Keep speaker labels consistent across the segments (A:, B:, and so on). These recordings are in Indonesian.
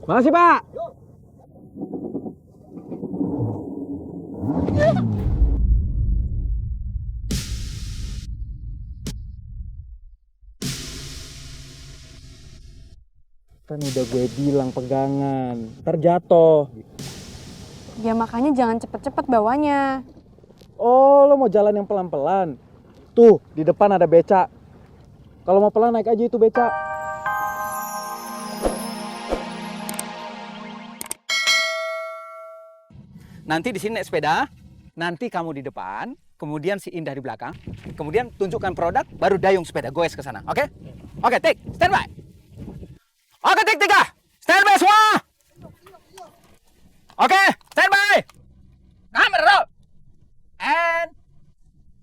A: Makasih, Pak. Kan udah gue bilang pegangan, ntar jatuh.
B: Ya makanya jangan cepet-cepet bawanya.
A: Oh, lo mau jalan yang pelan-pelan? Tuh, di depan ada beca. Kalau mau pelan naik aja itu beca.
C: Nanti di sini naik sepeda, nanti kamu di depan, kemudian si Indah di belakang, kemudian tunjukkan produk, baru dayung sepeda goes ke sana, oke? Oke, tik, stand by. Oke, tik, tiga, stand by semua. Oke, stand by. Kamera roll. And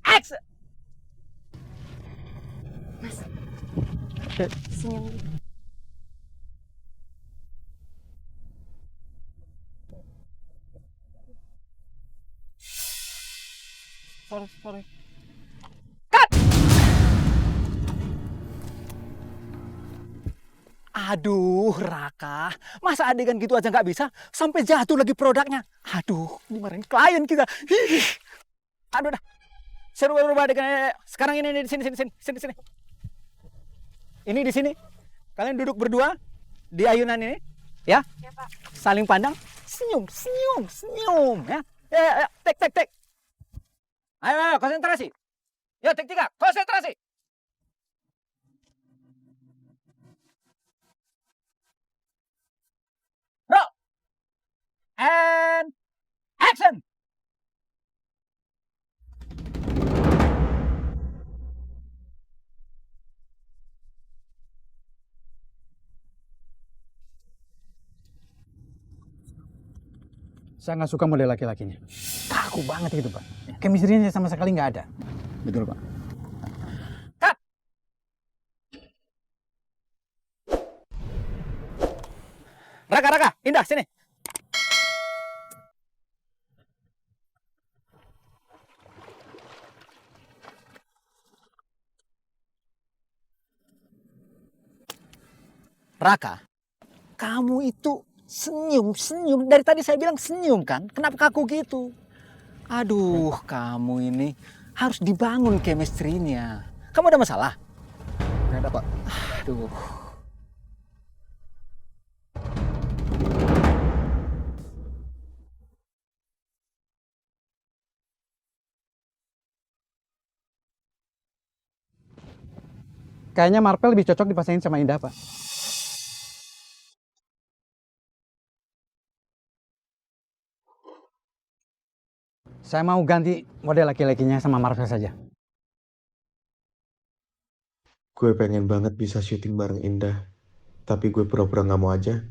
C: action.
B: Mas, senyum.
A: Sorry.
C: Cut. Aduh, Raka, masa adegan gitu aja nggak bisa? Sampai jatuh lagi produknya. Aduh, dimarahin klien kita. Hih. Aduh dah. Saya rubah adegan. Sekarang ini di sini. Ini di sini. Kalian duduk berdua di ayunan ini, ya?
B: Ya, Pak.
C: Saling pandang, senyum, ya. Ya, tek. Ayo, konsentrasi. Ya, tek tiga, konsentrasi. Roll. And action.
A: Saya nggak suka model laki-lakinya. Kaku banget gitu, Pak. Chemistry-nya sama sekali nggak ada. Betul, Pak.
C: Cut. Raka, Indah, sini. Raka, kamu itu senyum. Dari tadi saya bilang senyum kan? Kenapa kaku gitu? Aduh, kamu ini harus dibangun chemistry-nya. Kamu ada masalah?
A: Nggak ada, Pak.
C: Aduh.
A: Kayaknya Marvel lebih cocok dipasangin sama Indah, Pak. Saya mau ganti model laki-lakinya sama Marvel saja.
D: Gue pengen banget bisa syuting bareng Indah, tapi gue pura-pura nggak mau aja.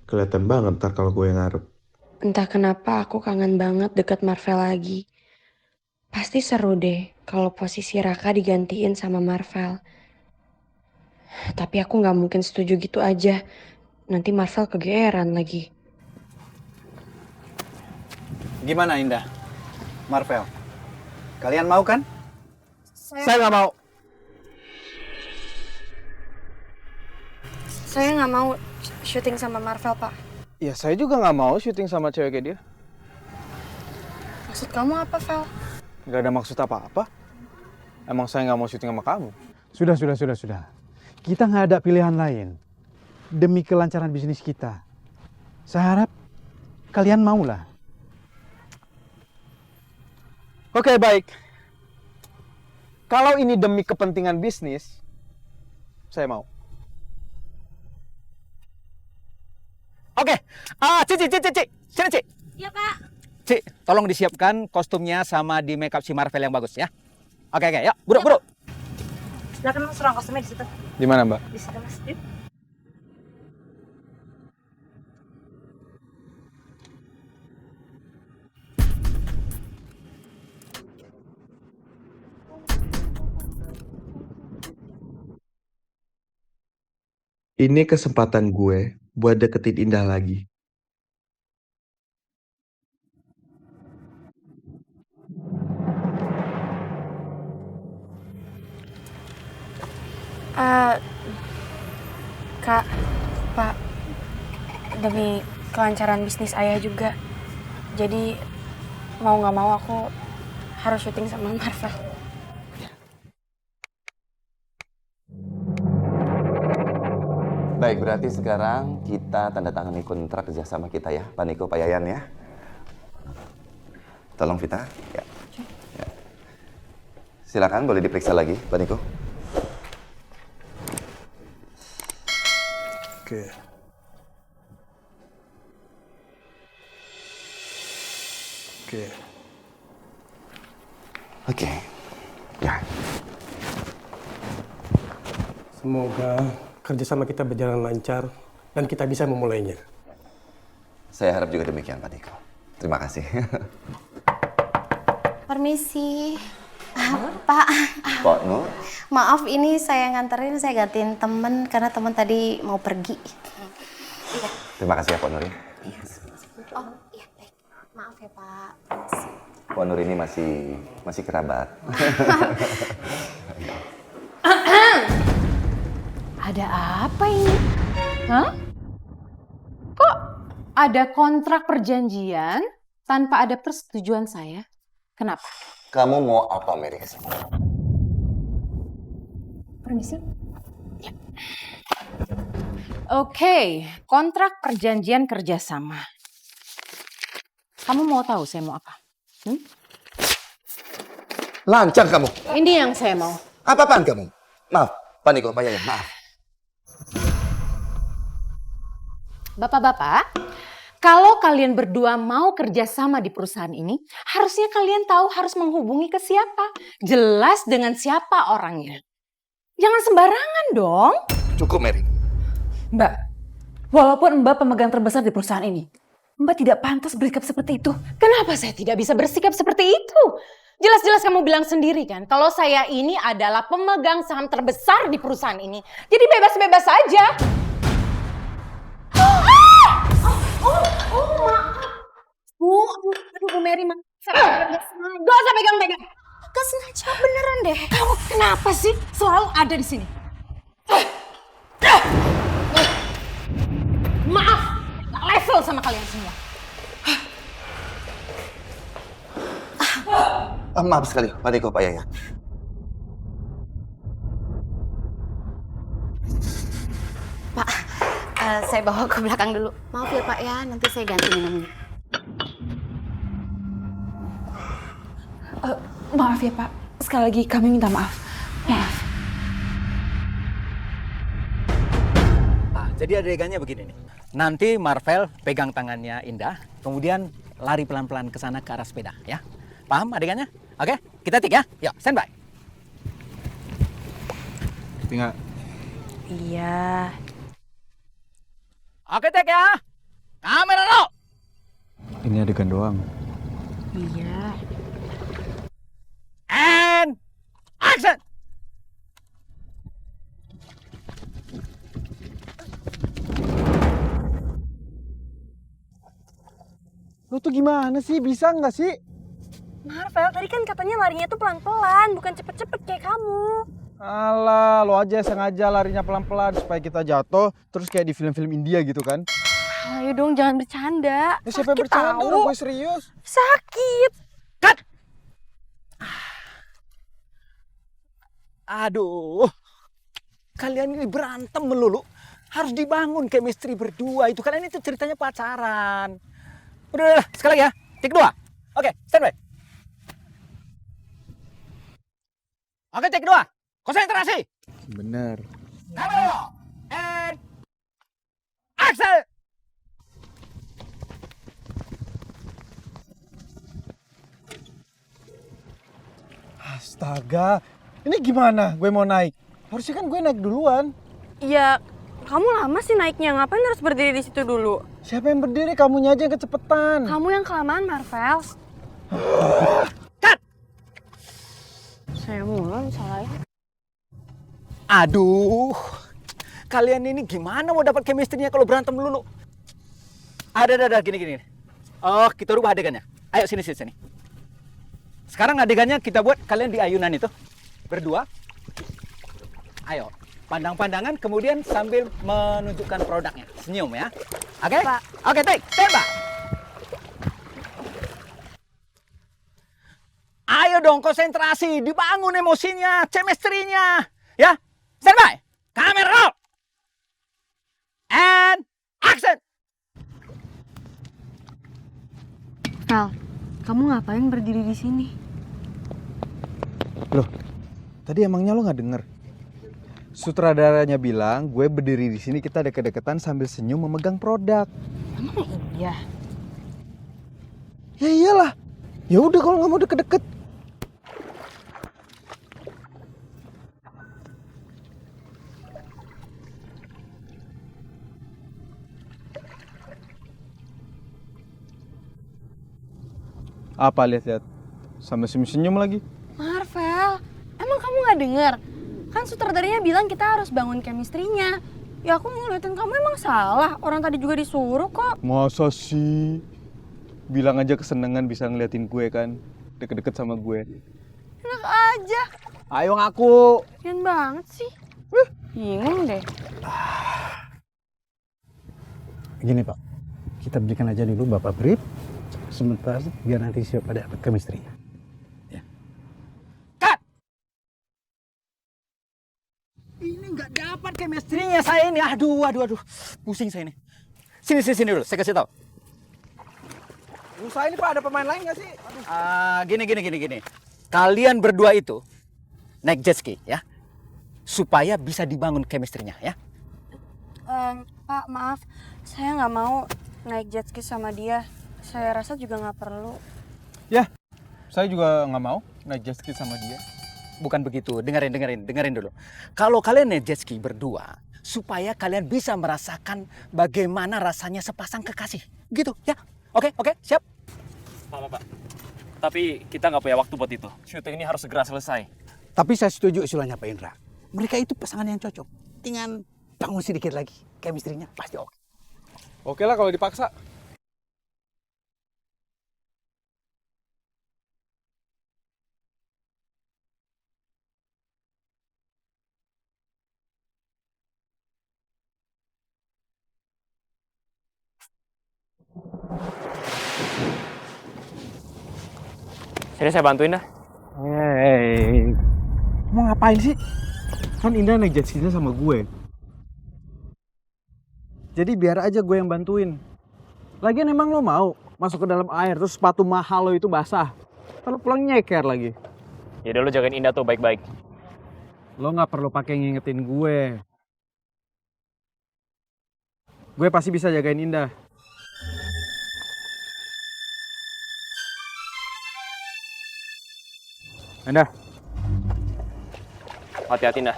D: Kelihatan banget ntar kalau gue ngarep.
E: Entah kenapa aku kangen banget deket Marvel lagi. Pasti seru deh kalau posisi Raka digantiin sama Marvel. Tapi aku nggak mungkin setuju gitu aja. Nanti Marvel kegeeran lagi.
C: Gimana Indah? Marvel? Kalian mau kan? Saya nggak mau.
B: Saya nggak mau syuting sama Marvel, Pak.
F: Ya saya juga nggak mau syuting sama cewek kayak dia.
B: Maksud kamu apa, Vel?
F: Nggak ada maksud apa-apa. Emang saya nggak mau syuting sama kamu.
A: Sudah. Kita nggak ada pilihan lain. Demi kelancaran bisnis kita. Saya harap kalian maulah.
F: Oke, baik. Kalau ini demi kepentingan bisnis, saya mau.
C: Oke, Cici. Sini, Ci.
B: Iya, Pak.
C: Ci, tolong disiapkan kostumnya sama di makeup si Marvel yang bagus ya. Oke, yuk, buru.
B: Silakan Mas, ruang kostumnya di situ.
F: Di mana, Mbak?
B: Di situ, Mas. Yuk.
D: Ini kesempatan gue buat deketin Indah lagi.
B: Kak, demi kelancaran bisnis ayah juga. Jadi mau nggak mau aku harus syuting sama Marvel.
G: Baik, berarti sekarang kita tanda tangani kontrak kerjasama kita ya, Pak Niko, Pak Yayan ya. Tolong Vita. Ya. Ya. Silakan boleh diperiksa lagi, Pak Niko.
F: Oke. Oke.
G: Oke. Ya.
H: Semoga kerjasama kita berjalan lancar dan kita bisa memulainya.
G: Saya harap juga demikian, Pak Niko. Terima kasih.
I: Permisi. Pak,
G: Pak Nur.
I: maaf ini saya nganterin, saya gantiin temen karena temen tadi mau pergi.
G: Terima kasih ya, Pak Nur.
I: Oh iya baik, maaf ya Pak. Permisi.
G: Pak Nur ini masih kerabat.
J: Ada apa ini? Hah? Kok ada kontrak perjanjian tanpa ada persetujuan saya? Kenapa?
G: Kamu mau apa, Mary?
J: Permisi. Ya. Oke, kontrak perjanjian kerjasama. Kamu mau tahu saya mau apa?
G: Lancang kamu.
J: Ini yang saya mau.
G: Apa-apaan kamu? Maaf, Pak Niko, Pak Yayan, maaf.
J: Bapak-bapak, kalau kalian berdua mau kerjasama di perusahaan ini, harusnya kalian tahu harus menghubungi ke siapa. Jelas dengan siapa orangnya. Jangan sembarangan dong.
G: Cukup, Mary.
K: Mbak, walaupun Mbak pemegang terbesar di perusahaan ini, Mbak tidak pantas bersikap seperti itu.
J: Kenapa saya tidak bisa bersikap seperti itu? Jelas-jelas kamu bilang sendiri kan, kalau saya ini adalah pemegang saham terbesar di perusahaan ini. Jadi bebas-bebas saja. Aduh, Bu Mary, gak usah pegang-pegang.
I: Gak sengaja beneran deh.
J: Kamu kenapa sih selalu ada di sini? Maaf, gak level sama kalian semua.
G: Maaf sekali, Pak Niko, Pak Yayan.
I: Pak, saya bawa ke belakang dulu. Maaf ya Pak ya, nanti saya ganti minumnya.
K: Maaf ya Pak, sekali lagi kami minta maaf. Maaf.
C: Nah, jadi adegannya begini nih. Nanti Marvel pegang tangannya Indah, kemudian lari pelan-pelan ke sana ke arah sepeda, ya. Paham adegannya? Oke, kita tik ya. Yuk, standby.
F: Tinggal.
B: Iya.
C: Oke, tik ya. Kamera lo.
A: Ini adegan doang.
B: Iya.
C: And action.
A: Lo tuh gimana sih? Bisa nggak sih?
B: Marvel, tadi kan katanya larinya tuh pelan-pelan, bukan cepet-cepet kayak kamu.
F: Alah, lo aja sengaja larinya pelan-pelan supaya kita jatuh terus kayak di film-film India gitu kan.
B: Ayo dong, jangan bercanda.
F: Ya, siapa yang
B: Sakit
F: bercanda?
B: tahu.
F: Orang gue serius.
B: Sakit.
C: Aduh. Kalian ini berantem melulu. Harus dibangun chemistry berdua itu. Kalian itu ceritanya pacaran. Udah, sekali lagi ya. Tik 2. Oke, standby. Oke, tik 2. Konsentrasi.
F: Bener.
C: Kamera. And action.
F: Astaga, ini gimana gue mau naik? Harusnya kan gue naik duluan.
B: Ya, kamu lama sih naiknya. Ngapain harus berdiri di situ dulu?
F: Siapa yang berdiri? Kamunya aja yang kecepetan.
B: Kamu yang kelamaan, Marvel.
C: Cut.
B: Saya mulu yang salah ya.
C: Aduh. Kalian ini gimana mau dapat chemistry-nya kalau berantem melulu? Ada, gini. Oh, kita rubah adegannya. Ayo sini. Sekarang adegannya kita buat kalian di ayunan itu. Berdua. Ayo. Pandang-pandangan kemudian sambil menunjukkan produknya. Senyum ya. Oke?
B: Pak.
C: Oke, take. Stand by. Ayo dong konsentrasi, dibangun emosinya, chemistry-nya. Ya? Stand by. Kamera roll. And action.
B: Ral, kamu ngapain berdiri di sini?
F: Loh, tadi emangnya lo nggak denger? Sutradaranya bilang gue berdiri di sini kita deket-deketan sambil senyum memegang produk.
B: Emang iya?
F: Ya iyalah. Ya udah kalau nggak mau deket-deket. Apa lihat-lihat? Sambil senyum-senyum lagi.
B: Marvel, emang kamu nggak denger? Kan sutradaranya bilang kita harus bangun chemistry-nya. Ya aku ngeliatin kamu emang salah. Orang tadi juga disuruh kok.
F: Masa sih? Bilang aja kesenangan bisa ngeliatin gue kan. Deket-deket sama gue.
B: Enak aja.
F: Ayo ngaku.
B: Keren banget sih. Bingung deh.
A: Gini Pak, kita berikan aja dulu Bapak brief. Sebentar biar nanti siapa dapat chemistry-nya.
C: Ini nggak dapat chemistry-nya saya ini. Aduh. Pusing saya ini. Sini dulu, saya kasih tahu.
F: Usaha ini Pak, ada pemain lain nggak sih?
C: Gini. Kalian berdua itu naik jet ski ya. Supaya bisa dibangun chemistry-nya ya.
B: Pak, maaf. Saya nggak mau naik jet ski sama dia. Saya rasa juga nggak perlu.
F: Ya, saya juga nggak mau naik jet ski sama dia.
C: Bukan begitu, dengerin dulu. Kalau kalian naik jet ski berdua, supaya kalian bisa merasakan bagaimana rasanya sepasang kekasih. Gitu ya. Oke, siap.
L: Pak. Tapi kita nggak punya waktu buat itu. Syuting ini harus segera selesai.
A: Tapi saya setuju usulannya Pak Indra. Mereka itu pasangan yang cocok. Tinggal bangun sedikit lagi. Chemistry-nya pasti oke.
F: Oke lah kalau dipaksa.
L: Sini saya bantuin dah.
F: Hey, mau ngapain sih? Kan Indah naik jet ski-nya sama gue. Jadi biar aja gue yang bantuin. Lagian emang lo mau masuk ke dalam air terus sepatu mahal lo itu basah. Kalau pulang nyeker lagi.
L: Ya udah lo jagain Indah tuh baik-baik.
F: Lo nggak perlu pakai ngingetin gue. Gue pasti bisa jagain Indah. Indah.
L: Hati-hati Indah.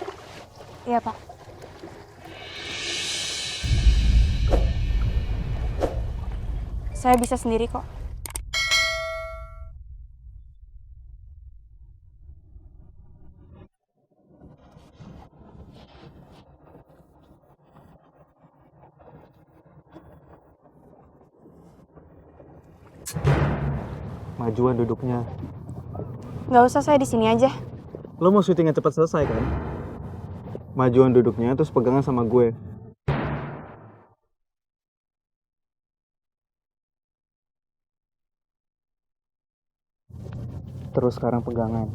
B: Iya, Pak. Saya bisa sendiri kok.
F: Majuan duduknya.
B: Nggak usah, saya di sini aja.
F: Lo mau syutingnya cepat selesai kan? Majuan duduknya terus pegangan sama gue. Terus sekarang pegangan.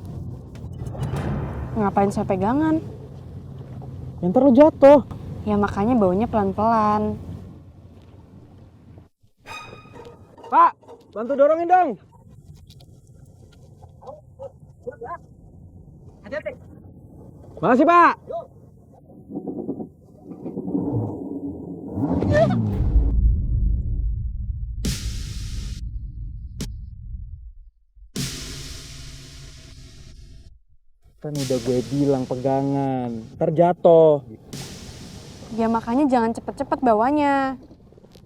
B: Ngapain saya pegangan?
F: Ya, ntar lo jatuh.
B: Ya makanya baunya pelan-pelan.
F: Pak, bantu dorongin dong.
C: Hati-hati.
F: Makasih Pak. Kan udah gue bilang pegangan, ntar jatuh.
B: Ya makanya jangan cepet-cepet bawanya.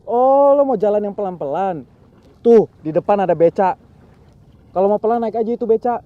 F: Oh, lo mau jalan yang pelan-pelan? Tuh, di depan ada beca. Kalau mau pelan naik aja itu beca.